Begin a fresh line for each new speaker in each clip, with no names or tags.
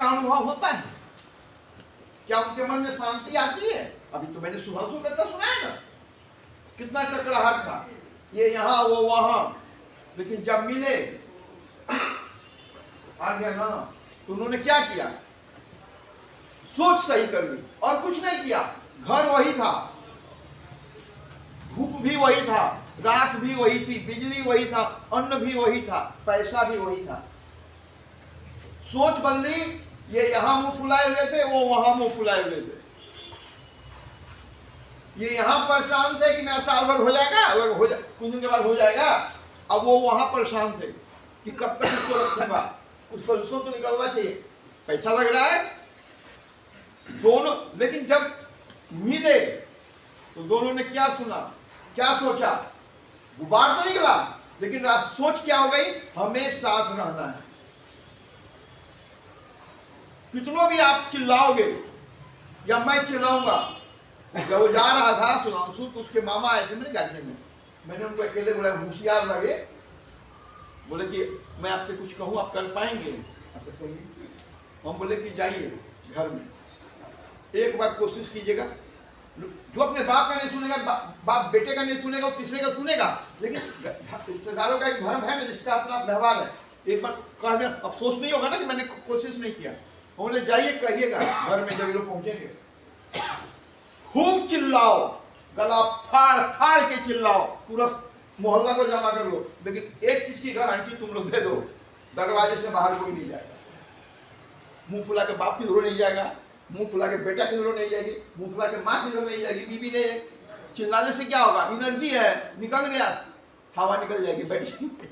अनुभव होता है? क्या उनके मन में शांति आती है? अभी तो मैंने सुबह सुबह सुनाया ना, कितना टकराहट था, ये यहाँ वो वहां, लेकिन जब मिले आ गया ना, तो उन्होंने क्या किया? सोच सही कर ली और कुछ नहीं किया। घर वही था, धूप भी वही था, रात भी वही थी, बिजली वही था, अन्न भी वही था, पैसा भी वही था। सोच बदली, ये यहां मुंह फुलाए हुए थे, वो वहां मुंह फुलाए हुए थे। ये यहां परेशान थे कि मेरा साल भर हो जाएगा, कुछ दिन के बाद हो जाएगा। अब वो वहां परेशान थे कि कब तक इसको रखूंगा, उस पर उसको तो निकलना चाहिए, पैसा लग रहा है दोनों। लेकिन जब मिले तो दोनों ने क्या सुना, क्या सोचा? गुबार तो निकला, लेकिन सोच क्या हो गई? हमें साथ रहना है। कितनों भी आप चिल्लाओगे या मैं चिल्लाऊंगा। जब वो जा रहा था सुनांशु, तो उसके मामा आए थे मेरे गाड़ी में। मैंने उनको अकेले बोला, होशियार लगे, बोले कि मैं आपसे कुछ कहूं, आप कर पाएंगे? हम बोले कि जाइए घर में, एक बार कोशिश कीजिएगा। जो अपने बाप का नहीं सुनेगा, बाप बेटे का नहीं सुनेगा, वो तीसरे का सुनेगा। लेकिन रिश्तेदारों का एक धर्म है ना, जिसका अपना व्यवहार है। एक बार कह दें, अफसोस नहीं होगा ना कि मैंने कोशिश नहीं किया। बोले जाइए कहिएगा घर में, जब लोग पहुंचेंगे खूब चिल्लाओ, गला फाड़ फाड़ के चिल्लाओ, पूरा मोहल्ला को जमा कर लो। लेकिन एक चीज की गारंटी तुम लोग दे दो, दरवाजे से बाहर कोई नहीं जाएगा। मुंह फुला के बाप की जरूर नहीं जाएगा, मुंह फुला के बेटा की जरूर नहीं जाएगी, मुंह फुला के माँ की जरूर नहीं जाएगी, बीबी नहीं। चिल्लाने से क्या होगा? एनर्जी है, निकल गया, हवा निकल जाएगी, बैठ जाएंगे।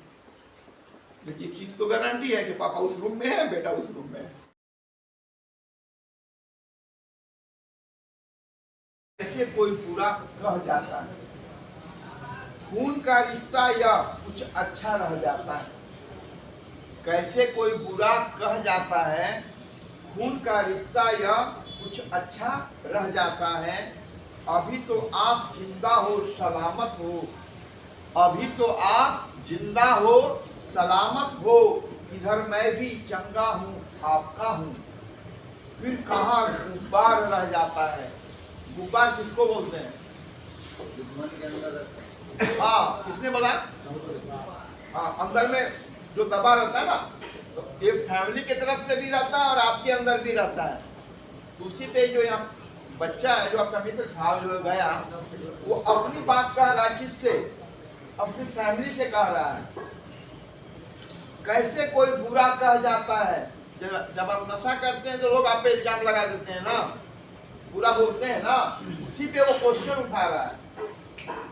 लेकिन एक चीज तो गारंटी है कि पापा उस रूम में है, बेटा उस रूम में है। ऐसे कोई बुरा कह जाता है, खून का रिश्ता या कुछ अच्छा रह जाता है। कैसे कोई बुरा कह जाता है, खून का रिश्ता या कुछ अच्छा रह जाता है। अभी तो आप जिंदा हो, सलामत हो, अभी तो आप जिंदा हो, सलामत हो, इधर मैं भी चंगा हूँ, आपका हूँ। फिर कहाँ गुब्बार रह जाता है। गुब्बार किसको बोलते हैं? हाँ, किसने बोला? हाँ, अंदर में जो दबा रहता है ना, तो ये फैमिली की तरफ से भी रहता है और आपके अंदर भी रहता है। उसी पे जो यहाँ बच्चा है, जो आपका मित्र था, जो गया, वो अपनी बात कह रहा है, किससे? अपनी फैमिली से कह रहा है। कैसे कोई बुरा कह जाता है। जब आप नशा करते हैं तो लोग आप पे इल्जाम लगा देते हैं ना, बुरा बोलते हैं ना, उसी पे वो क्वेश्चन उठा रहा है।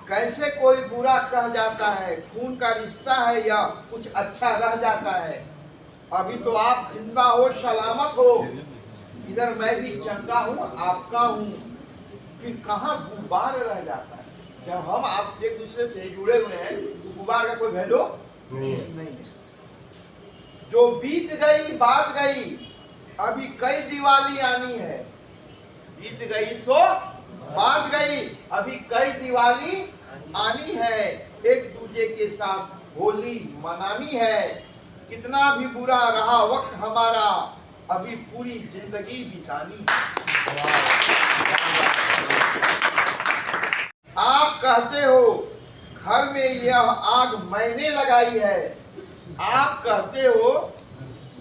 कैसे कोई बुरा कह जाता है, खून का रिश्ता है या कुछ अच्छा रह जाता है। अभी तो आप जिंदा हो, सलामत हो, इधर मैं भी चंगा हूँ, आपका हूँ। फिर कहाँ गुब्बार रह जाता है। जब हम आप एक दूसरे से जुड़े हुए हैं तो गुब्बार का कोई वैल्यू नहीं है। जो बीत गई बात गई, अभी कई दिवाली आनी है। बीत गई सो बात गई, अभी कई दिवाली आनी है। एक दूजे के साथ होली मनानी है। कितना भी बुरा रहा वक्त हमारा, अभी पूरी जिंदगी बितानी। आप कहते हो घर में यह आग मैंने लगाई है। आप कहते हो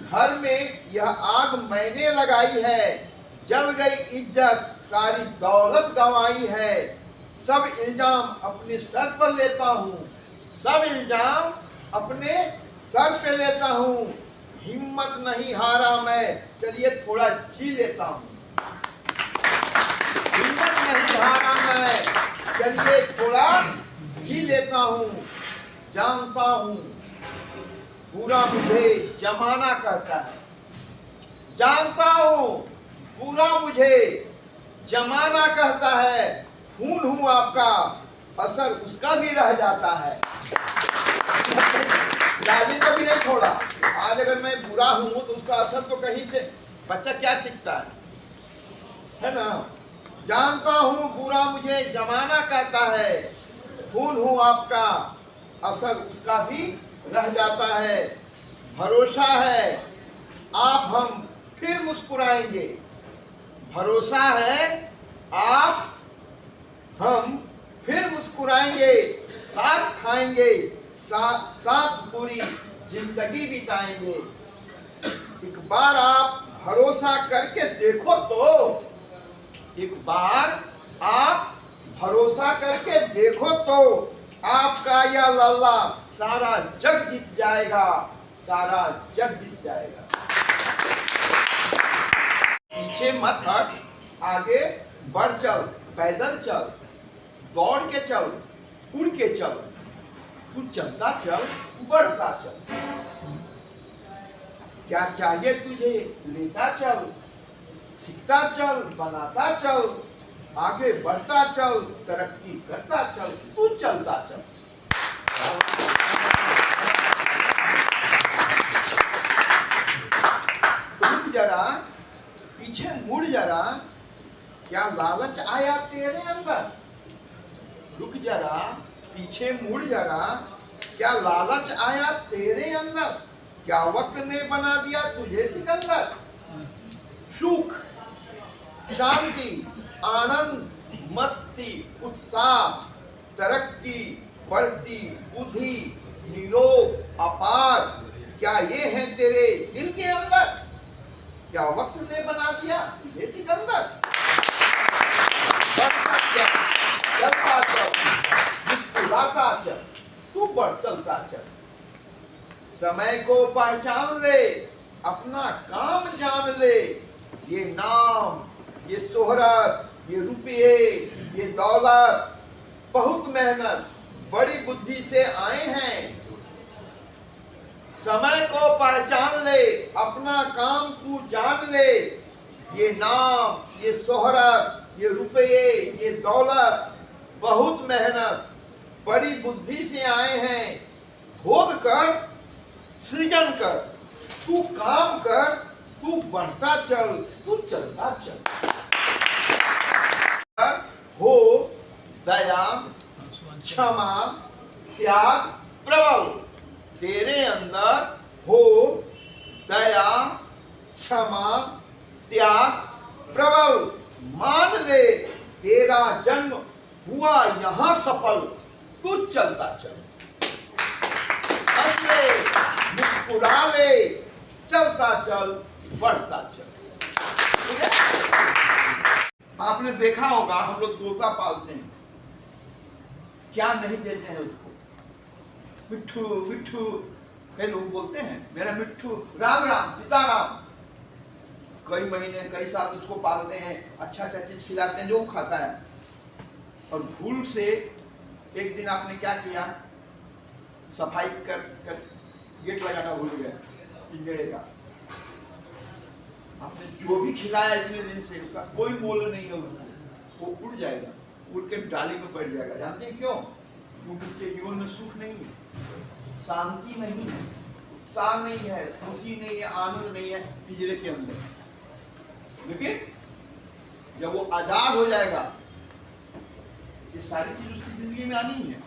घर में यह आग मैंने लगाई है। जल गई इज्जत, सारी दौलत गंवाई है। सब इल्जाम अपने सर पर लेता हूँ, सब इल्जाम अपने सर पे लेता हूँ। हिम्मत नहीं हारा मैं, चलिए थोड़ा जी लेता हूँ। हिम्मत नहीं हारा मैं, चलिए थोड़ा जी लेता हूँ। जानता हूँ पूरा मुझे जमाना कहता है। जानता हूँ पूरा मुझे जमाना कहता है। खून हूँ आपका, असर उसका भी रह जाता है। दादी को भी नहीं छोड़ा। आज अगर मैं बुरा हूँ तो उसका असर तो कहीं से बच्चा क्या सीखता है ना। जानता हूँ बुरा मुझे जमाना कहता है। खून हूँ आपका, असर उसका भी रह जाता है। भरोसा है आप हम फिर मुस्कुराएंगे। भरोसा है आप हम फिर मुस्कुराएंगे, साथ खाएंगे, साथ पूरी जिंदगी बिताएंगे। एक बार आप भरोसा करके देखो तो, एक बार आप भरोसा करके देखो तो आपका या लाला सारा जग जीत जाएगा, सारा जग जीत जाएगा। पीछे मत हट, आगे बढ़ चल, पैदल चल, दौड़ के चल, उड़ के चल, तू चलता चल, बढ़ता चल। क्या चाहिए तुझे लेता चल, सीखता चल, बनाता चल, आगे बढ़ता चल, तरक्की करता चल, तू चलता चल। रुक जरा, पीछे मुड़ जरा, क्या लालच आया तेरे अंदर? रुक जरा, पीछे मुड़ जरा, क्या लालच आया तेरे अंदर? क्या वक्त ने बना दिया तुझे सिकंदर? सुख, शांति, आनंद, मस्ती, उत्साह, तरक्की, बढ़ती बुद्धि, निरोग, अपार, क्या ये है तेरे दिल के अंदर? क्या वक्त ने बना दिया तुझे सिकंदर? चलता चल, मुस्कुराता चल, तू बढ़ चलता चल। समय को पहचान ले, अपना काम जान ले। ये नाम, ये शोहरत, ये रुपये, ये दौलत बहुत मेहनत, बड़ी बुद्धि से आए हैं। समय को पहचान ले, अपना काम तू जान ले। ये नाम, ये शोहरत, ये रुपये, ये दौलत बहुत मेहनत, बड़ी बुद्धि से आए हैं। भोग कर, सृजन कर, तू काम कर, तू बढ़ता चल, तू चलता चल। हो दया, क्षमा, त्याग प्रबल, तेरे अंदर हो दया, क्षमा, त्याग प्रबल। मान ले तेरा जन्म हुआ यहां सफल, तू चलता चल। हंस ले, मुस्कुरा ले, चलता चल, बढ़ता चल। ठीक है? आपने देखा होगा हम लोग तोता पालते हैं, क्या नहीं देते हैं उसको? मिट्ठू मिट्ठू, कई लोग बोलते हैं मेरा मिट्ठू, राम राम, सीताराम। कई महीने कई साल उसको पालते हैं, अच्छा अच्छा चीज खिलाते हैं जो वो खाता है। और भूल से एक दिन आपने क्या किया, सफाई कर गेट लगाना भूल गया पिंजरे का। आपने जो भी खिलाया इतने दिन से उसका कोई मोल नहीं है उसको, वो उड़ जाएगा, उड़ के डाली में बैठ जाएगा। जानते हैं क्यों? क्योंकि उसके जीवन में सुख नहीं है, शांति नहीं है, उत्साह नहीं है, खुशी नहीं है, आनंद नहीं है पिंजरे के अंदर। लेकिन जब वो आजाद हो जाएगा, ये सारी चीज उसकी जिंदगी में आनी है।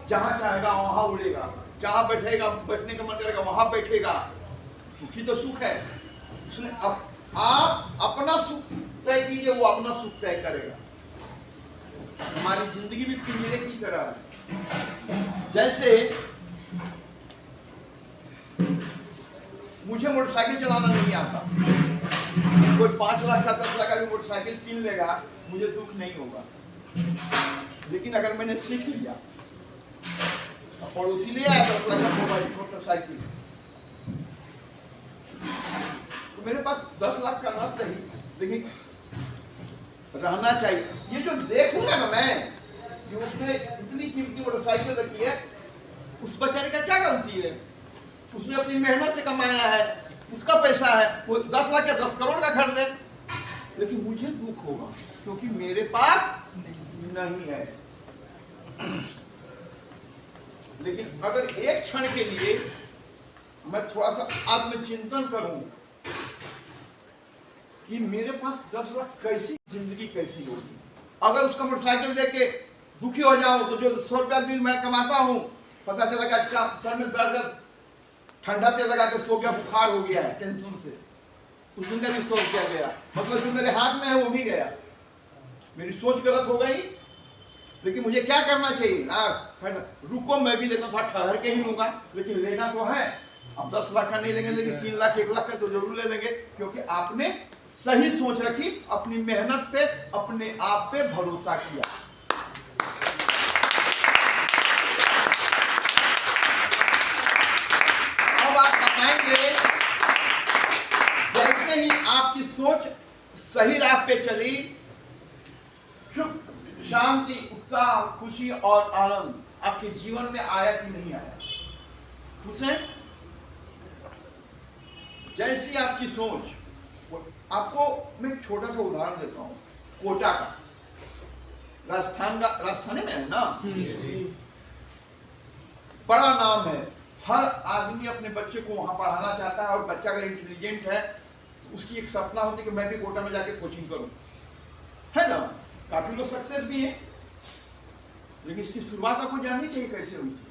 जहां चाहेगा वहां उड़ेगा, जहां बैठेगा, बैठने का मन करेगा वहां बैठेगा। सुखी तो सुख है, उसने आप अपना सुख तय कीजिए, वो अपना सुख तय करेगा। हमारी जिंदगी भी पिंजरे की तरह है। जैसे मुझे मोटरसाइकिल चलाना नहीं आता, कोई 5 लाख का 10 लाख का भी मोटरसाइकिल किन लेगा, मुझे दुख नहीं होगा। लेकिन अगर मैंने सीख लिया, पड़ोसी ले आया 10 लाख का मोटरसाइकिल, तो मेरे पास 10 लाख का ना सही, लेकिन रहना चाहिए। ये जो देखूंगा ना मैं कि उसने इतनी कीमती मोटरसाइकिल रखी है, उस बेचारे का क्या गलती है? उसने अपनी मेहनत से कमाया है, उसका पैसा है, वो 10 लाख या 10 करोड़ का खरीदे, लेकिन मुझे दुख होगा क्योंकि मेरे पास नहीं है। लेकिन अगर एक क्षण के लिए मैं थोड़ा सा आत्मचिंतन करूं कि मेरे पास 10 लाख कैसी जिंदगी कैसी होगी। अगर उसका मोटरसाइकिल देख के दुखी हो जाऊं तो जो 100 रुपया दिन मैं कमाता हूं, पता चला कि आज सर में दर्द, ठंडा तेल लगा के सो गया, बुखार हो गया है टेंशन से, उस दिन का भी सोच किया गया, मतलब जो मेरे हाथ में है वो भी गया। मेरी सोच गलत हो गई, लेकिन मुझे क्या करना चाहिए? रुको, मैं भी लेता था, ठहर के ही लूंगा, लेकिन लेना तो है। अब 10 लाख का नहीं लेंगे, लेकिन 3 लाख 1 लाख का तो जरूर ले लेंगे, क्योंकि आपने सही सोच रखी, अपनी मेहनत पे, अपने आप पे भरोसा किया। अब आप बताएंगे, जैसे ही आपकी सोच सही राह पे चली, सुख, शांति, उत्साह, खुशी और आनंद आपके जीवन में आया कि नहीं आया? खुश है? जैसी आपकी सोच, आपको मैं एक छोटा सा उदाहरण देता हूं, कोटा का, राजस्थान में है ना, बड़ा नाम है, हर आदमी अपने बच्चे को वहां पढ़ाना चाहता है, और बच्चा अगर इंटेलिजेंट है तो उसकी एक सपना होती है कि मैं भी कोटा में जाके कोचिंग करूं, है ना। काफी लोग सक्सेस भी है, लेकिन इसकी शुरुआत आपको जाननी चाहिए कैसे हुई थी।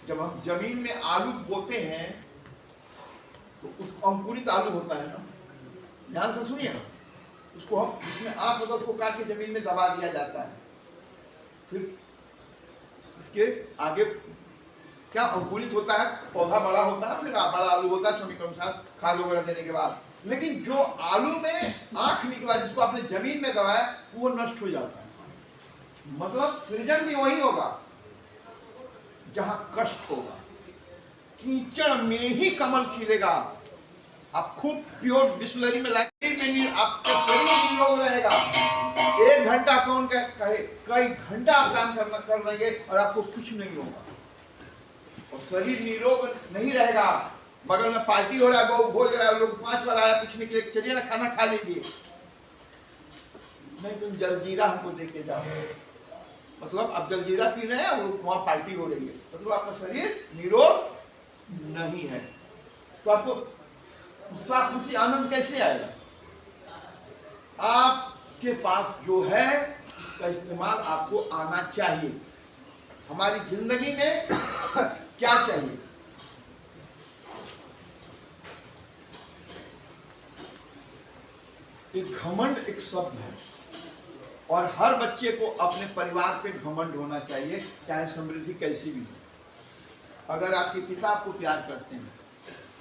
जब हम जमीन में आलू बोते हैं तो उस अंकुरित आलू होता है ना, ध्यान से सुनिए ना, उसको हम, जिसमें आंख होता है उसको काट के जमीन में दबा दिया जाता है, फिर उसके आगे क्या अंकुरित होता है, पौधा बड़ा होता है, फिर बड़ा आलू होता है समय के अनुसार खाद वगैरह देने के बाद। लेकिन जो आलू में आंख निकला, जिसको आपने जमीन में दबाया, वो नष्ट हो जाता है। मतलब सृजन भी वही होगा जहां कष्ट होगा। कीचड़ में ही कमल खिलेगा। आप खूब प्योर बिस्लरी में लाके आपके शरीर निरोग रहेगा। 1 घंटा कौन कहे, कई घंटा आप काम कर लेंगे और आपको कुछ नहीं होगा, और शरीर निरोग नहीं रहेगा। बगल में पार्टी हो रहा है, वो भोज रहा है, लोग 5 बार आया पूछने के लिए, चलिए ना खाना खा लीजिए, नहीं तुम जलजीरा हमको दे के जाओ, मतलब आप जलजीरा पी रहे हैं और वहां पार्टी हो रही है, मतलब आपका शरीर निरोग नहीं है। तो आपको उत्साह, खुशी, आनंद कैसे आएगा? आपके पास जो है उसका इस्तेमाल आपको आना चाहिए। हमारी जिंदगी में क्या चाहिए? एक घमंड एक शब्द है, और हर बच्चे को अपने परिवार पे घमंड होना चाहिए, चाहे समृद्धि कैसी भी हो। अगर आपके पिता आपको प्यार करते हैं,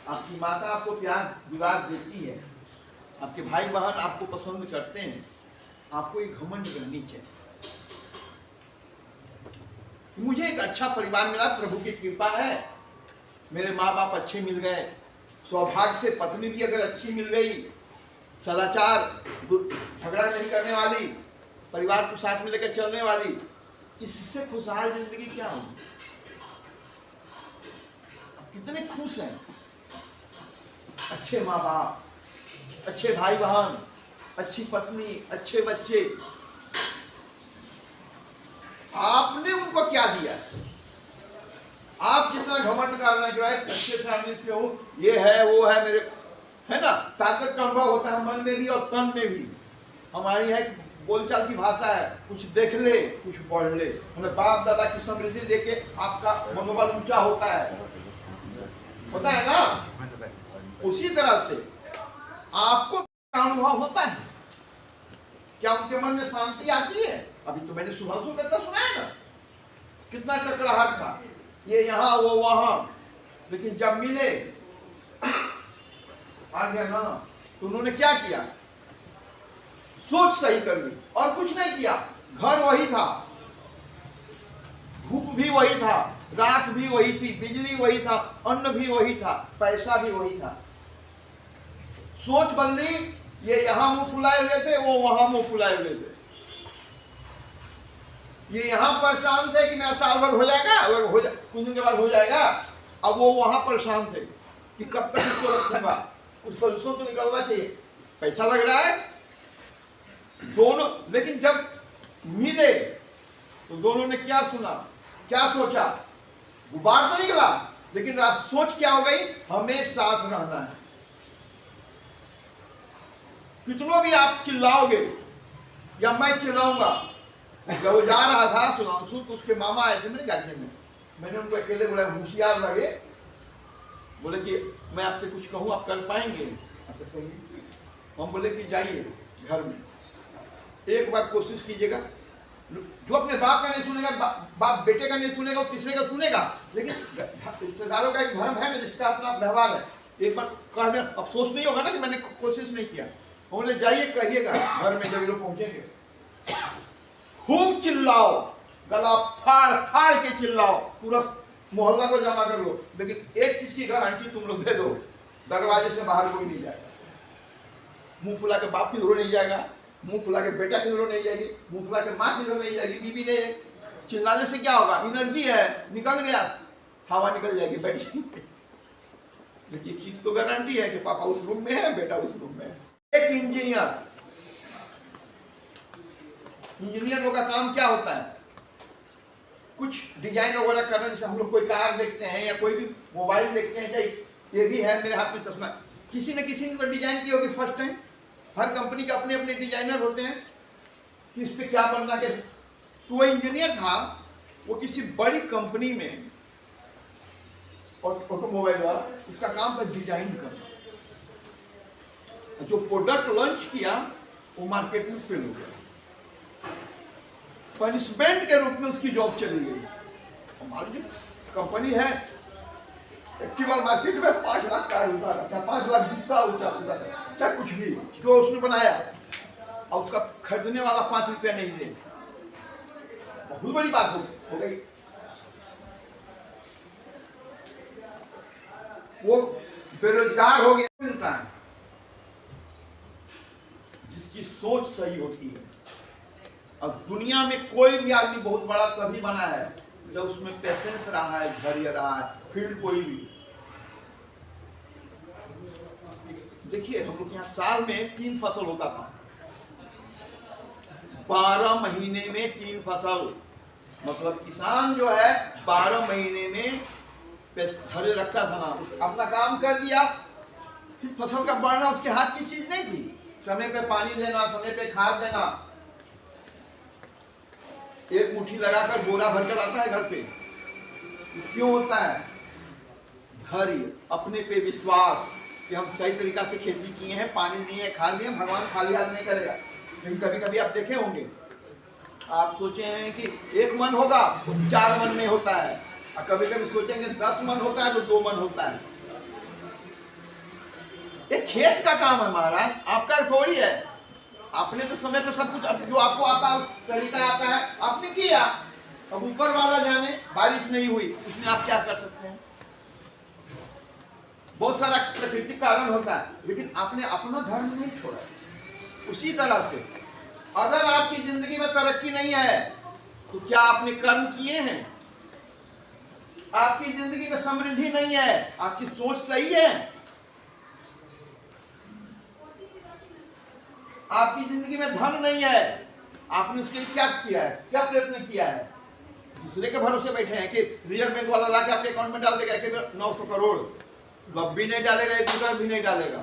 आपकी माता आपको प्यार दुलार देती है, आपके भाई बहन आपको पसंद करते हैं, आपको एक घमंड करनी चाहिए। मुझे एक अच्छा परिवार मिला, प्रभु की कृपा है, मेरे माँ बाप अच्छे मिल गए, सौभाग्य से पत्नी भी अगर अच्छी मिल गई, सदाचार, झगड़ा नहीं करने वाली, परिवार को साथ में लेकर चलने वाली, इससे खुशहाल जिंदगी क्या होगी? कितने खुश हैं? अच्छे माँ बाप, अच्छे भाई बहन, अच्छी पत्नी, अच्छे बच्चे। आपने उनको क्या दिया? आप जितना घमंड करना जो है, अच्छे फैमिली से हूं, ये है वो है मेरे, है ना, ताकत का अनुभव होता है मन में भी और तन में भी। हमारी है बोलचाल की भाषा है, कुछ देख ले कुछ पढ़ ले, मतलब बाप दादा की समृद्धि देख के आपका मनोबल ऊंचा होता है ना। उसी तरह से आपको अनुभव होता है, क्या उनके मन में शांति आती है? अभी तो मैंने सुबह कहता सुना है ना, कितना टकराहट था, ये यहाँ वो वहां, लेकिन जब मिले आ गया ना, तो उन्होंने क्या किया? सोच सही कर ली और कुछ नहीं किया। घर वही था, धूप भी वही था, रात भी वही थी, बिजली वही था, अन्न भी वही था, पैसा भी वही था। सोच बदली, ये यहां मुंह फुलाए हुए थे, वो वहां मुंह फुलाए हुए थे। ये यहां परेशान थे कि मेरा साल भर हो जाएगा, कुछ दिन के बाद हो जाएगा। अब वो वहां परेशान थे कि कब तक इसको रखूंगा, उसको तो निकलना चाहिए, पैसा लग रहा है दोनों। लेकिन जब मिले तो दोनों ने क्या सुना, क्या सोचा? गुबार तो निकला, लेकिन सोच क्या हो गई? हमें साथ रहना है। कितनों भी आप चिल्लाओगे या मैं चिल्लाऊंगा। जब वो जा रहा था सुनांशु, तो उसके मामा आए थे मेरे गार्जियन में, मैंने उनको अकेले बोला, होशियार लगे, बोले कि मैं आपसे कुछ कहूँ, आप कर पाएंगे? अच्छा कहिए। हम बोले कि जाइए घर में, एक बार कोशिश कीजिएगा, जो अपने बाप का नहीं सुनेगा, बाप बेटे का नहीं सुनेगा, वो तीसरे का सुनेगा। लेकिन रिश्तेदारों का एक धर्म है ना, जिसका अपना व्यवहार है। एक बार कह दें, अफसोस नहीं होगा ना कि मैंने कोशिश नहीं किया। बोले जाइए कहिएगा घर में, जब लोग पहुंचेंगे खूब चिल्लाओ, गला फाड़ फाड़ के चिल्लाओ, पूरा मोहल्ला को जमा कर लो, लेकिन एक चीज की गारंटी तुम लोग दे दो, दरवाजे से बाहर कोई नहीं जाएगा। मुंह फुला के बाप की जरूर नहीं जाएगा, मुंह फुला के बेटा की जरूर नहीं जाएगी, मुंह फुला के माँ की जरूर नहीं जाएगी, बीबी ने। चिल्लाने से क्या होगा? एनर्जी है, निकल गया, हवा निकल जाएगी, बैठ जाएंगे। ये चीज तो गारंटी है कि पापा उस रूम में है, बेटा उस रूम में है। एक इंजीनियर का काम क्या होता है? कुछ डिजाइन वगैरह करना, जैसे हम लोग कोई कार देखते हैं या कोई भी मोबाइल देखते हैं, चाहे ये भी है मेरे हाथ में चश्मा, किसी न किसी ने तो डिजाइन की होगी फर्स्ट टाइम। हर कंपनी के अपने अपने डिजाइनर होते हैं कि इस पे क्या बनना कैसे। तो वो इंजीनियर था, वो किसी बड़ी कंपनी में ऑटोमोबाइल वाला, उसका काम था डिजाइन करना। जो प्रोडक्ट लॉन्च किया वो मार्केट में फेल हो गया, पनिशमेंट के रूप में उसकी जॉब चली गई। मान लीजिए कंपनी है, एक्चुअल मार्केट में 5 लाख का होता है, चाहे 5 लाख दूसरा होता है, चाहे कुछ भी, जो उसने बनाया और उसका खरीदने वाला 5 रुपया नहीं दे, बहुत बड़ी बात हो गई। वो बेरोजगार हो गया। जिसकी सोच सही होती है, और दुनिया में कोई भी आदमी बहुत बड़ा तभी बना है जब उसमें पेशेंस रहा है, धैर्य रहा है। फील्ड कोई भी देखिए, हम लोग यहाँ साल में 3 फसल होता था, 12 महीने में 3 फसल, मतलब किसान जो है 12 महीने में धैर्य रखता था ना, अपना काम कर दिया, फिर फसल का बढ़ना उसके हाथ की चीज नहीं थी। समय पे पानी देना, समय पे खाद देना, एक मुट्ठी लगाकर बोरा भर कर लाता है घर पे। क्यों होता है? धैर्य, अपने पे विश्वास कि हम सही तरीका से खेती किए हैं, पानी दिए, खाद दिए, भगवान खाली हाथ नहीं करेगा। लेकिन कभी कभी आप देखे होंगे, आप सोचे हैं कि 1 मन होगा तो 4 मन में होता है, और कभी कभी सोचेंगे 10 मन होता है तो 2 मन होता है। ये खेत का काम है महाराज, आपका थोड़ी है। आपने तो समय पर सब कुछ जो आपको आता तरीका आता है आपने किया, अब ऊपर वाला जाने। बारिश नहीं हुई, उसमें आप क्या कर सकते हैं? बहुत सारा प्राकृतिक कारण होता है, लेकिन आपने अपना धर्म नहीं छोड़ा। उसी तरह से अगर आपकी जिंदगी में तरक्की नहीं है तो क्या आपने कर्म किए हैं? आपकी जिंदगी में समृद्धि नहीं है, आपकी सोच सही है, आपकी जिंदगी में धन नहीं है, आपने उसके लिए क्या किया है, क्या प्रयत्न किया है? दूसरे के भरोसे बैठे हैं कि रिजर्व बैंक वाला लाके आपके अकाउंट में डाल देगा, ऐसे 900 करोड़, अब भी नहीं डालेगा, 1 रुपया भी नहीं डालेगा।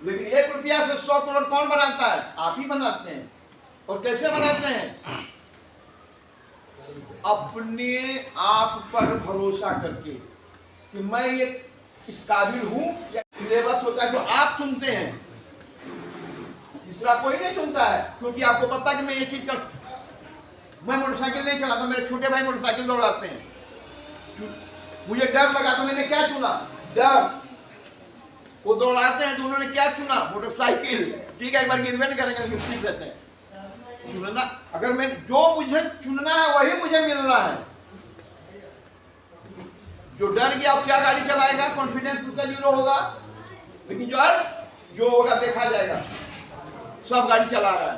लेकिन 1 रुपया से 100 करोड़ कौन बनाता है? आप ही बनाते हैं। और कैसे बनाते हैं? अपने आप पर भरोसा करके कि मैं ये इस काबिल हूं। सिलेबस होता है जो आप चुनते हैं, तीसरा कोई नहीं चुनता है, क्योंकि आपको पता है कि मैं ये चीज कर। मैं मोटरसाइकिल नहीं चलाता, मेरे छोटे भाई मोटरसाइकिल दौड़ाते हैं, मुझे डर लगा तो मैंने क्या चुना? डर। वो दौड़ाते हैं तो उन्होंने क्या चुना? मोटरसाइकिल। ठीक है, एक बार गिरवे नहीं करेंगे लेकिन सीख लेते हैं। चुनना, अगर मैं जो मुझे चुनना है वही मुझे मिलना है। जो डर गया क्या गाड़ी चलाएगा? कॉन्फिडेंस उसका 0 होगा। लेकिन जो होगा देखा जाएगा, सब गाड़ी चला रहा है।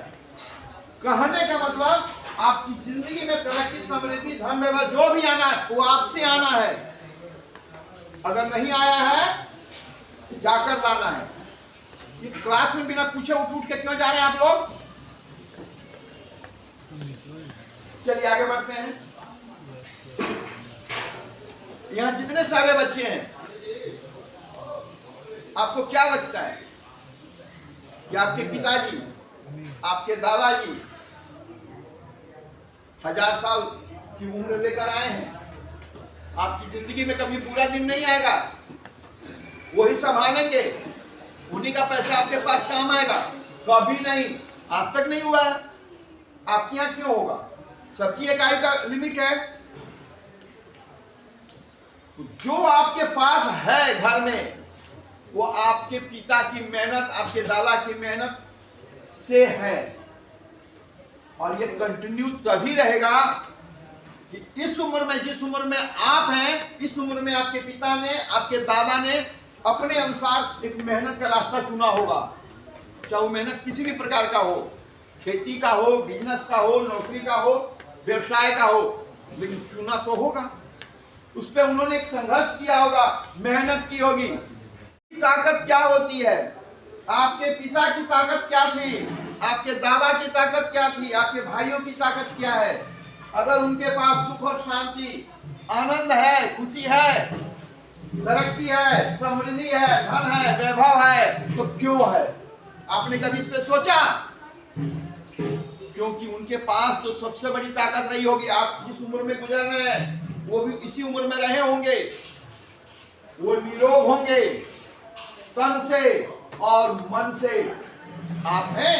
कहने का मतलब आपकी जिंदगी में तरक्की, समृद्धि, धन व्यवहार जो भी आना है वो आपसे आना है। अगर नहीं आया है जाकर लाना है। ये क्लास में बिना पूछे उठ के क्यों जा रहे हैं आप लोग? चलिए आगे बढ़ते हैं। यहाँ जितने सारे बच्चे हैं, आपको क्या लगता है कि आपके पिताजी, आपके दादाजी 1000 साल की उम्र लेकर आए हैं? आपकी जिंदगी में कभी बुरा दिन नहीं आएगा। वही संभालेंगे, उन्हीं का पैसा आपके पास काम आएगा। कभी नहीं, आज तक नहीं हुआ है। आपके यहाँ क्यों होगा? सबकी एक आय का लिमिट है। जो आपके पास है घर में, वो आपके पिता की मेहनत, आपके दादा की मेहनत से है, और ये कंटिन्यू तभी रहेगा कि इस उम्र में, जिस उम्र में आप हैं, इस उम्र में आपके पिता ने, आपके दादा ने अपने अनुसार एक मेहनत का रास्ता चुना होगा। चाहे वो मेहनत किसी भी प्रकार का हो, खेती का हो, बिजनेस का हो, नौकरी का हो, व्यवसाय का हो, लेकिन चुना तो होगा। उस पर उन्होंने एक संघर्ष किया होगा, मेहनत की होगी। ताकत क्या होती है? आपके पिता की ताकत क्या थी? आपके दादा की ताकत क्या थी? आपके भाइयों की ताकत क्या है? अगर उनके पास सुख और शांति, आनंद है, खुशी है, तरक्की है, समृद्धि है, धन है, वैभव है, तो क्यों है? आपने कभी इस पे सोचा? क्योंकि उनके पास तो सबसे बड़ी ताकत रही होगी। आप जिस उम्र में गुजर रहे हैं, वो भी इसी उम्र में रहे होंगे। वो निरोग होंगे तन से और मन से। आप हैं,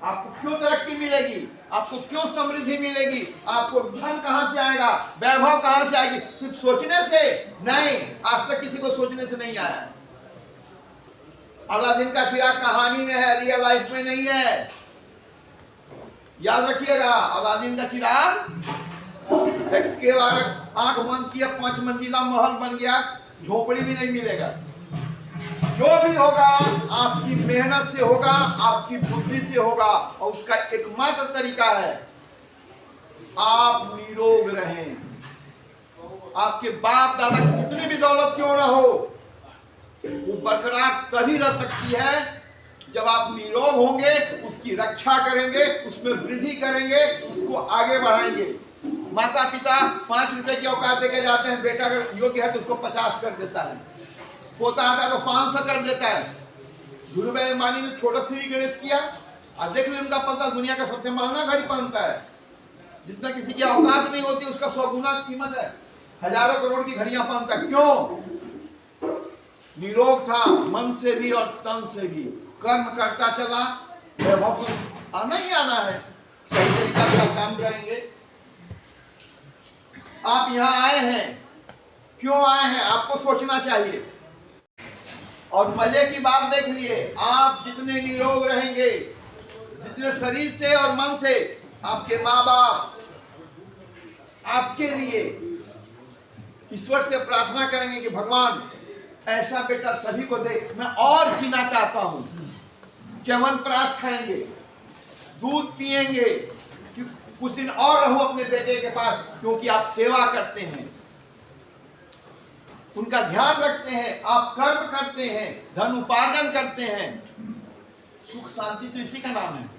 आपको क्यों तरक्की मिलेगी? आपको क्यों समृद्धि मिलेगी? आपको धन कहां से आएगा? वैभव कहां से आएगी? सिर्फ सोचने से नहीं। आज तक किसी को सोचने से नहीं आया। अलादीन का चिराग कहानी में है, रियल लाइफ में नहीं है। याद रखिएगा, अलादीन का चिराग के बार आंख बंद किया, 5 मंजिला महल बन गया, झोपड़ी भी नहीं मिलेगा। जो भी होगा आपकी मेहनत से होगा, आपकी बुद्धि से होगा, और उसका एकमात्र तरीका है आप निरोग रहें। आपके बाप दादा की कितनी भी दौलत क्यों ना हो, वो बरकरार तभी रह सकती है जब आप निरोग होंगे, उसकी रक्षा करेंगे, उसमें वृद्धि करेंगे, उसको आगे बढ़ाएंगे। माता पिता 5 रुपए की औकात देके जाते हैं, बेटा अगर योग्य है तो उसको 50 कर देता है, पोता आता है तो 500 कर देता है। गुरु भाई मानी ने छोटा श्री गणेश किया, और देख ले उनका पता दुनिया का सबसे महंगा घड़ी पहनता है। जितना किसी की औकात नहीं होती उसका 100 गुना कीमत है, हजारों करोड़ की घड़ियां पहनता। क्यों? निरोग था, मन से भी और तन से भी। कर्म करता चला, वैभव आना ही आना है, सही तरीका से काम करेंगे। आप यहाँ आए हैं, क्यों आए हैं? आपको सोचना चाहिए। और मजे की बात देख लिए, आप जितने निरोग रहेंगे, जितने शरीर से और मन से, आपके माँ बाप आपके लिए ईश्वर से प्रार्थना करेंगे कि भगवान ऐसा बेटा सभी को दे। मैं और जीना चाहता हूं, च्यवनप्राश खाएंगे, दूध पिएंगे, कुछ दिन और रहूं अपने बेटे के पास, क्योंकि आप सेवा करते हैं, उनका ध्यान रखते हैं, आप कर्म करते हैं, धन उपार्जन करते हैं। सुख शांति तो इसी का नाम है।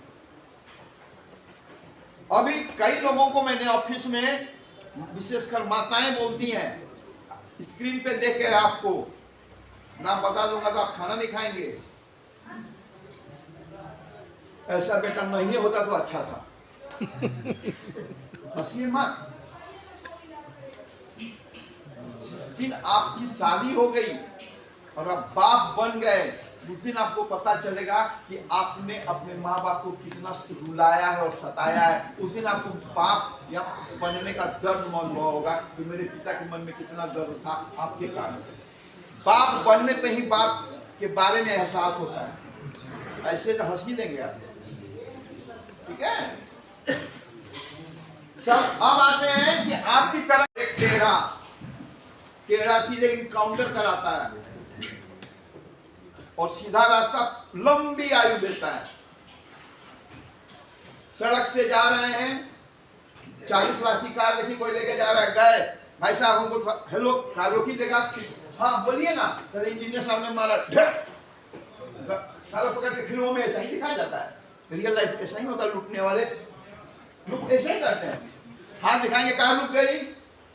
अभी कई लोगों को मैंने ऑफिस में, विशेषकर माताएं बोलती हैं, स्क्रीन पे देख कर आपको नाम बता दूंगा तो आप खाना नहीं खाएंगे, ऐसा बेटा नहीं होता तो अच्छा था। हंसिए मत। जिस दिन आपकी शादी हो गई और आप बाप बन गए, उस दिन आपको पता चलेगा कि आपने अपने माँ बाप को कितना रुलाया है और सताया है। उस दिन आपको बाप या बनने का दर्द मालूम होगा कि मेरे पिता के मन में कितना दर्द था आपके कारण। बाप बनने पे ही बाप के बारे में एहसास होता है। ऐसे तो हंस ही देंगे आप, ठीक है। सब अब आते हैं कि आपकी तरफ एक टेढ़ा सीधे इनकाउंटर कराता है और सीधा रास्ता लंबी आयु देता है। सड़क से जा रहे हैं, 40 लाख की कार देखी, कोई लेके जा रहा है, गए भाई साहब हमको हेलो कार रोकी देगा, हाँ बोलिए ना, सर इंजीनियर साहब ने मारा, सारा पकड़ के। फिल्मों में ऐसा ही दिखाया जाता है, रियल लाइफ ऐसा ही होता है। लूटने वाले लोग ऐसा ही करते हैं, हाथ दिखाएंगे, कार रुक गई,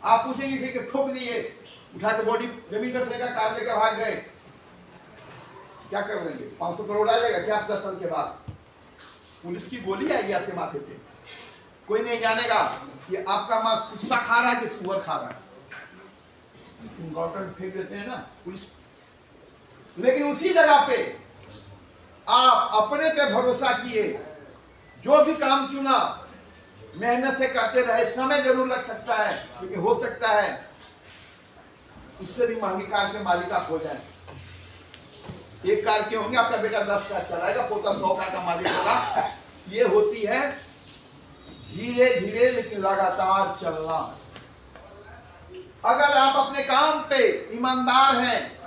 आप पूछेंगे कि ठोक दिए, उठा के बॉडी जमीन पर देगा, कार लेकर भाग गए, क्या कर देंगे? 500 करोड़ आ जाएगा क्या 10 साल के बाद? पुलिस की गोली आएगी आपके माथे पे, कोई नहीं जानेगा कि आपका मांस कुत्ता खा रहा है कि सुअर खा रहा है। गौटर फेंक देते हैं ना, पुलिस लेकिन उसी जगह पे आप अपने पे भरोसा किए, जो भी काम चुना मेहनत से करते रहे। समय जरूर लग सकता है, क्योंकि हो सकता है उससे भी महंगी कार के मालिक आप हो जाए। एक कार के होंगे, आपका बेटा 10 कार चलाएगा, पोता 100 कार का मालिक होगा। ये होती है धीरे धीरे लेकिन लगातार चलना। अगर आप अपने काम पे ईमानदार हैं,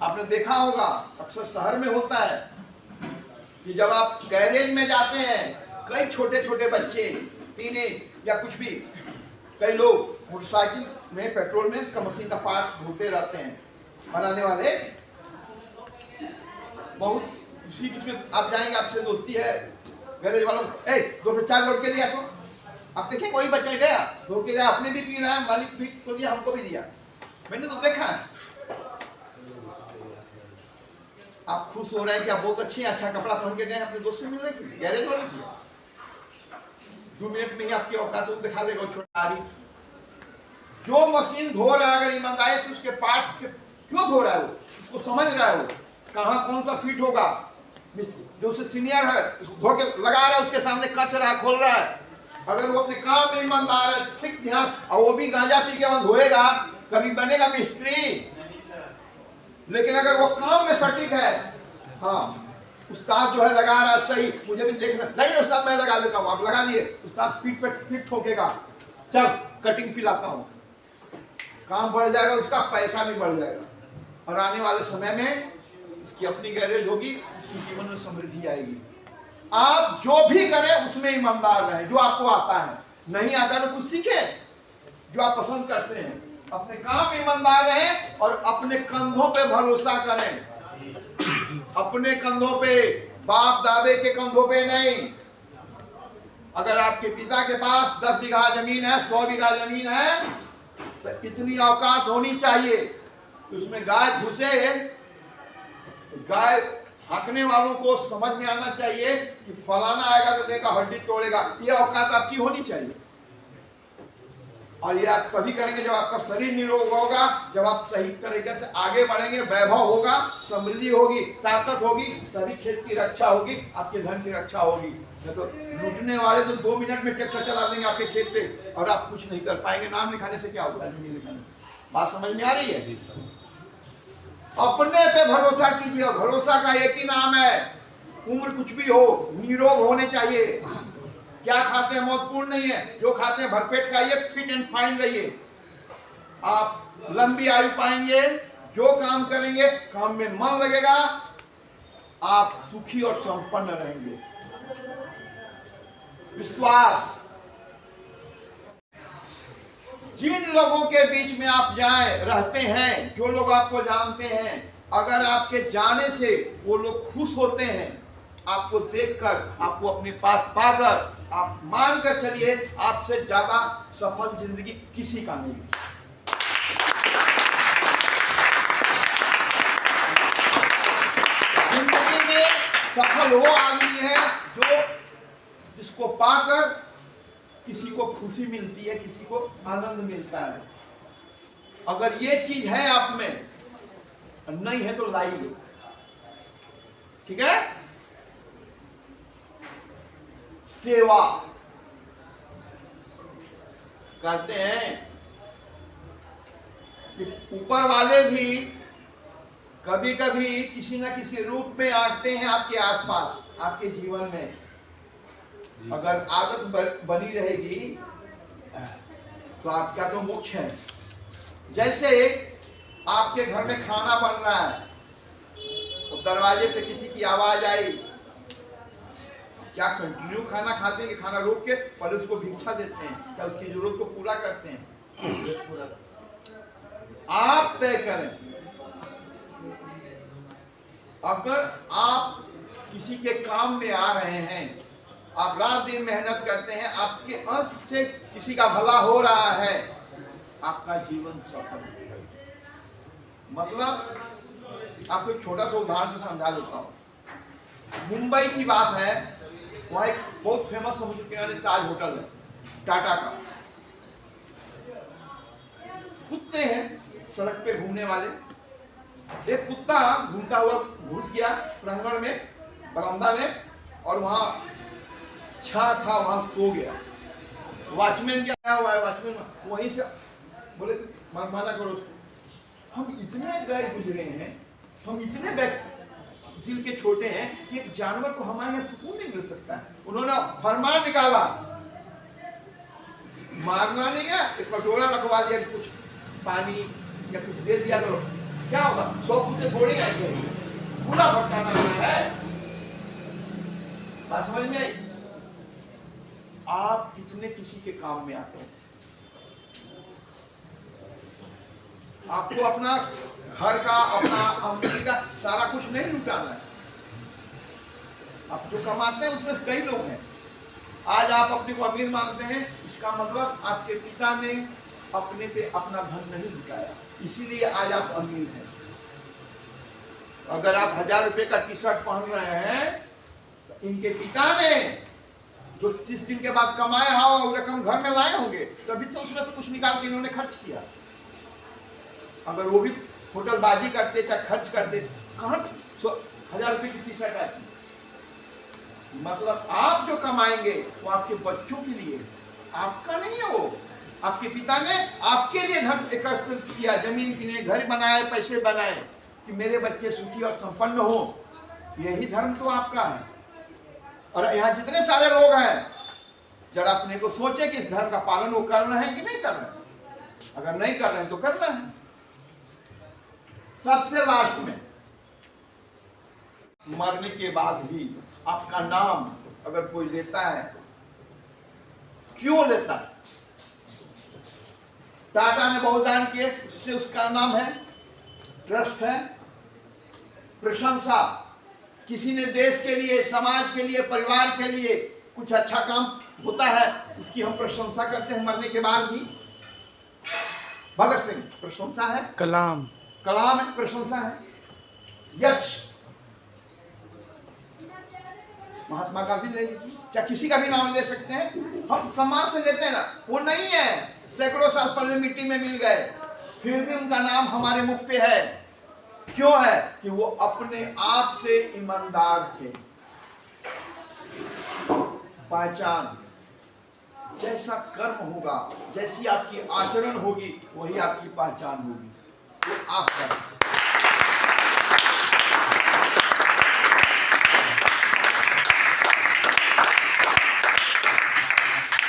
आपने देखा होगा अक्सर शहर में होता है कि जब आप गैरेज में जाते हैं, कई छोटे छोटे बच्चे, टीनेज या कुछ भी, कई लोग मोटरसाइकिल में पेट्रोल में का मशीन का पार्ट ढूंढते रहते हैं। बनाने वाले बहुत खुशी में आप जाएंगे, आपसे दोस्ती है गैरेज वालों, ए 2 लोड के लिया, तो आप देखें कोई बच्चा गया लोड के लिया, अपने भी पी रहा है, मालिक भी तो दिया, हमको भी दिया। मैंने तो देखा है। आप खुश हो रहे हैं कि आप बहुत अच्छे अच्छा कपड़ा पहन के गए अपने दोस्त से मिलने के लिए, गैरेज वाले की 2 मिनट में ही आपकी औकात दिखा देगा छोटा। जो मशीन धो रहा है, अगर ईमानदारी से उसके पार्ट्स क्यों धो रहा है, वो इसको समझ रहा है, वो कहाँ कौन सा फिट होगा, जो उससे सीनियर है उसको धो के लगा रहा है, उसके सामने कच रहा है, खोल रहा है। अगर वो अपने काम में ईमानदार है, ठीक ध्यान, और वो भी गांजा पी के वहां धोएगा, कभी बनेगा मिस्त्री। लेकिन अगर वो काम में सटीक है, हाँ उस्ताद जो है लगा रहा है सही, मुझे भी देखना नहीं उस्ताद, मैं लगा लेता हूँ, आप लगा लिए, उस्ताद पीठ पे पीठ ठोकेगा, चल कटिंग पिलाता हूँ, काम बढ़ जाएगा, उसका पैसा भी बढ़ जाएगा, और आने वाले समय में उसकी अपनी गैरेज होगी, उसकी जीवन में समृद्धि आएगी। आप जो भी करें उसमें ईमानदार रहें, जो आपको आता है, नहीं आता तो कुछ सीखे जो आप पसंद करते हैं। अपने काम में ईमानदार रहें और अपने कंधों पे भरोसा करें, अपने कंधों पे, बाप दादे के कंधों पे नहीं। अगर आपके पिता के पास 10 बीघा जमीन है, 100 बीघा जमीन है, तो इतनी औकात होनी चाहिए कि उसमें गाय घुसे, गाय हाँकने वालों को समझ में आना चाहिए कि फलाना आएगा तो देखा हड्डी तोड़ेगा। ये औकात आपकी होनी चाहिए। और ये आप तभी करेंगे जब आपका शरीर निरोग होगा, जब आप सही तरीके से आगे बढ़ेंगे, वैभव होगा, समृद्धि होगी, ताकत होगी, तभी खेत की रक्षा होगी, आपके धन की रक्षा होगी। नहीं तो लूटने वाले तो 2 मिनट में ट्रैक्टर चला देंगे आपके खेत पे और आप कुछ नहीं कर पाएंगे। नाम लिखाने से क्या होता है, जमीन लिखाने। बात समझ में आ रही है? अपने पे भरोसा कीजिए। भरोसा का एक ही नाम है, उम्र कुछ भी हो, निरोग होने चाहिए। क्या खाते हैं महत्वपूर्ण नहीं है, जो खाते हैं भरपेट खाइए, फिट एंड फाइन रहिए, आप लंबी आयु पाएंगे। जो काम करेंगे काम में मन लगेगा, आप सुखी और संपन्न रहेंगे। विश्वास, जिन लोगों के बीच में आप जाएं, रहते हैं, जो लोग आपको जानते हैं, अगर आपके जाने से वो लोग खुश होते हैं, आपको देखकर, आपको अपने पास पाकर, आप मानकर चलिए आपसे ज्यादा सफल जिंदगी किसी का नहीं। जिंदगी में सफल वो आदमी है जो जिसको पाकर किसी को खुशी मिलती है, किसी को आनंद मिलता है। अगर ये चीज है आप में, नहीं है तो लाइए, ठीक है। सेवा कहते हैं कि ऊपर वाले भी कभी कभी किसी न किसी रूप में आते हैं आपके आसपास, आपके जीवन में। अगर आदत बनी रहेगी तो आपका तो मोक्ष है। जैसे आपके घर में खाना बन रहा है, तो दरवाजे पे किसी की आवाज आई, क्या कंटिन्यू खाना खाते हैं कि खाना रोक के पहले उसको भिक्षा देते हैं, क्या उसकी जरूरत को पूरा करते हैं? आप तय करें। अगर आप किसी के काम में आ रहे हैं, आप रात दिन मेहनत करते हैं, आपके अंश से किसी का भला हो रहा है, आपका जीवन सफल है। मतलब आपको एक छोटा सा उदाहरण से समझा देता हूं। मुंबई की बात है, वहां एक बहुत फेमस समुद्र किनारे ताज होटल है, टाटा का। कुत्ते हैं सड़क पे घूमने वाले, एक कुत्ता घूमता हुआ घुस गया प्रांगण में, बरामदा में, और वहां छा था, वहां सो गया। वॉचमैन क्या हुआ है, वॉचमैन वहीं से बोले माना करो उसको। हम इतने गए गुजरे हैं, हम इतने दिल के छोटे हैं कि एक जानवर को हमारे यहाँ सुकून नहीं मिल सकता है। उन्होंने फरमान निकाला, मारना नहीं है, एक कटोरा रखवा दिया, कुछ पानी या कुछ दे दिया करो, क्या होगा? 100 कुत्ते थोड़ी आएंगे, पूरा भटकाना है। बात समझ में आई? आप कितने किसी के काम में आते हैं? आपको अपना घर का, अपना आमदनी का सारा कुछ नहीं लुटाना है। आप जो कमाते हैं उसमें कई लोग हैं। आज आप अपने को अमीर मानते हैं, इसका मतलब आपके पिता ने अपने पे अपना धन नहीं लुटाया, इसीलिए आज आप अमीर हैं। अगर आप 1000 रुपए का टी शर्ट पहन रहे हैं, तो इनके पिता ने जो 30 दिन के बाद कमाए हो वो रकम घर में लाए होंगे, तभी तो उसमें से कुछ निकाल के इन्होंने खर्च किया। अगर वो भी होटलबाजी करते, चाहे खर्च करते, कहां 1000 रुपए की टी शर्ट आती? मतलब आप जो कमाएंगे वो आपके बच्चों के लिए, आपका नहीं है। वो आपके पिता ने आपके लिए धन एकत्रित किया, जमीन किने, घर बनाए, पैसे बनाए कि मेरे बच्चे सुखी और संपन्न हो। यही धर्म तो आपका है। और यहाँ जितने सारे लोग हैं, जरा अपने को सोचे कि इस धर्म का पालन वो कर रहे हैं कि नहीं कर रहे हैं। अगर नहीं कर रहे हैं तो करना है। सबसे लास्ट में, मरने के बाद भी आपका नाम अगर कोई लेता है, क्यों लेता है? टाटा ने बहुत दान किए, उससे उसका नाम है, ट्रस्ट है, प्रशंसा। किसी ने देश के लिए, समाज के लिए, परिवार के लिए कुछ अच्छा काम होता है, उसकी हम प्रशंसा करते हैं मरने के बाद भी। भगत सिंह प्रशंसा है,
कलाम
है, प्रशंसा है। यश, महात्मा गांधी ले लीजिए, चाहे किसी का भी नाम ले सकते हैं, हम सम्मान से लेते हैं ना। वो नहीं है, सैकड़ों साल पहले मिट्टी में मिल गए, फिर भी उनका नाम हमारे मुख पे है। क्यों है? कि वो अपने आप से ईमानदार थे। पहचान, जैसा कर्म होगा, जैसी आपकी आचरण होगी, वही आपकी पहचान होगी। वो आप कर।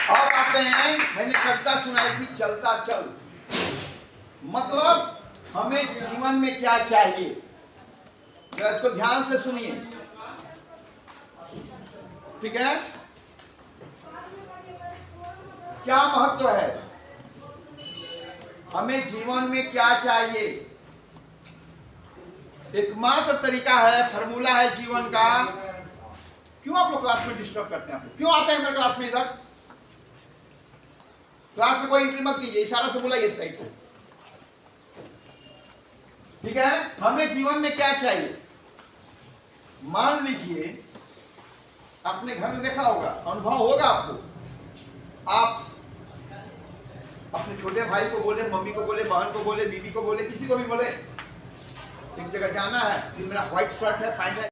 अब आते हैं, मैंने कविता सुनाई थी, चलता चल। मतलब हमें जीवन में क्या चाहिए, जरा इसको ध्यान से सुनिए, ठीक है? क्या महत्व है, हमें जीवन में क्या चाहिए? एकमात्र तरीका है, फॉर्मूला है जीवन का। क्यों आप लोग क्लास में डिस्टर्ब करते हैं? आप लोग क्यों आते हैं मेरे क्लास में? इधर क्लास में कोई एंट्री मत कीजिए, इशारा से बुलाइए साइड से, ठीक है? हमें जीवन में क्या चाहिए? मान लीजिए, अपने घर में देखा होगा, अनुभव होगा आपको, आप अपने छोटे भाई को बोले, मम्मी को बोले, बहन को बोले, बीवी को बोले, किसी को भी बोले, एक जगह जाना है, मेरा व्हाइट शर्ट है, पैंट है,